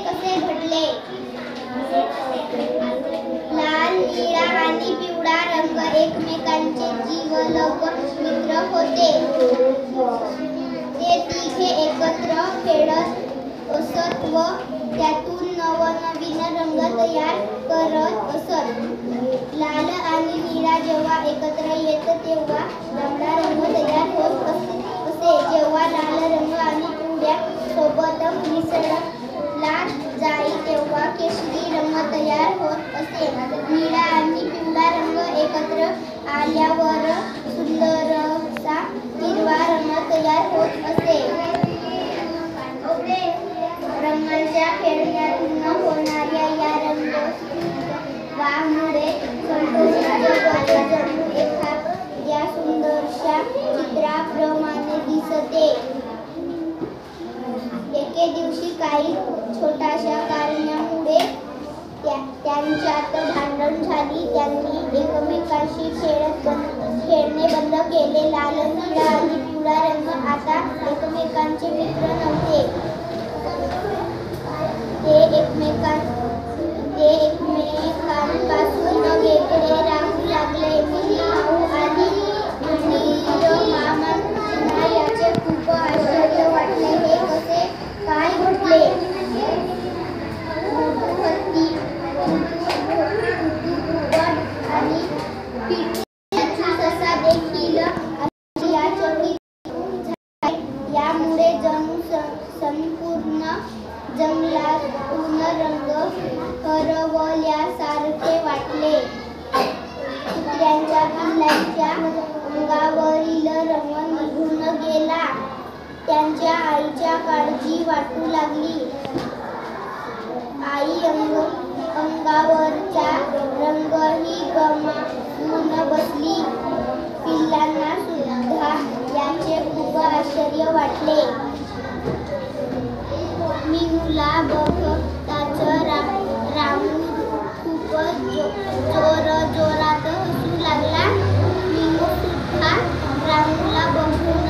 कसे घडले? लाल, निळा आणि पिवळा रंग एकमेकांचे जिवलग मित्र होते. ते तिघे एकत्र खेळत असत व त्यातून नवनवीन रंग तयार करत असत. लाल आणि निळा जेव्हा एकत्र येत तेव्हा जांभळा रंग तयार होत असे. जेव्हा लाल रंग आणि पिवळ्या सोबत मिसळला जाई तेव्हा केशरी रंग तयार होत असे. निळा आणि पिवळा रंग एकत्र आल्यावर सुंदरसा हिरवा रंग तयार होत असे. रंगांच्या खेळण्यातून होणाऱ्या या रंगोत्सवामुळे संपूर्ण जग जणू एखाद्या सुंदरशा चित्राप्रमाणे दिसते. एके दिवशी काही छोट्याशा कारणामुळे त्यांच्यात भांडण झाली. त्यांनी एकमेकांशी खेळणे बंद केले. लाल, निळा आणि पिवळा रंग आता एकमेकांचे मित्र नव्हते. ते एकमेकांपासून वेगळे राहू लागले. मिनी-माऊ आणि मामांना याचे खूप आश्चर्य वाटले. हे कसे काय घडले? हत्ती, आणि पिटू ससा देखील आश्चर्यचकित झाले. यामुळे जणू संपूर्ण जंगलातून रंग हरवल्यासारखे वाटले. कुत्र्यांच्या पिल्लांच्या अंगावरील रंग निघून गेला. त्यांच्या आईच्या काळजी वाटू लागली. आई अंगावरचा रंगही गमावून बसली. पिल्लांना सुद्धा याचे खूप आश्चर्य वाटले. मिनूला बघताच रामू खूपच जोरजोरात हसू लागला. मिनू सुद्धा रामूला बघून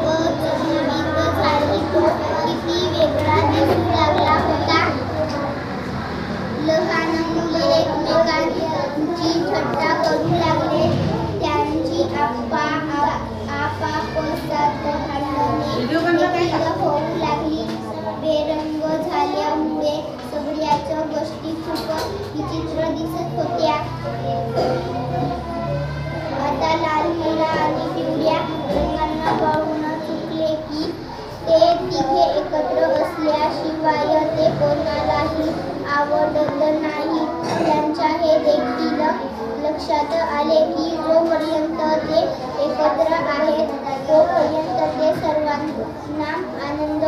अचंबित झाली. तो किती वेगळा दिसू लागला होता. लहान मुले एकमेकांची थट्टा करू लागले. त्यांची आपापसात भांडणे होऊ लागली. बेरंग झाल्यामुळे सगळ्याच गोष्टी खूप विचित्र दिसत होत्या. आता लाल, निळा आणि पिवळ्या रंगांना पाहून चुकले की ते तिघे एकत्र असल्याशिवाय ते कोणालाही आवडत नाही. त्यांच्या हे देखील लक्षात आले की जोपर्यंत ते एकत्र आहेत तोपर्यंत ते सर्वांना आनंद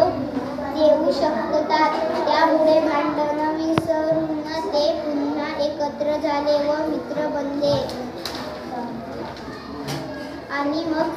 देऊ शकतात. त्यामुळे भांडण विसरून ते पुन्हा एकत्र झाले व मित्र बनले. आणि मग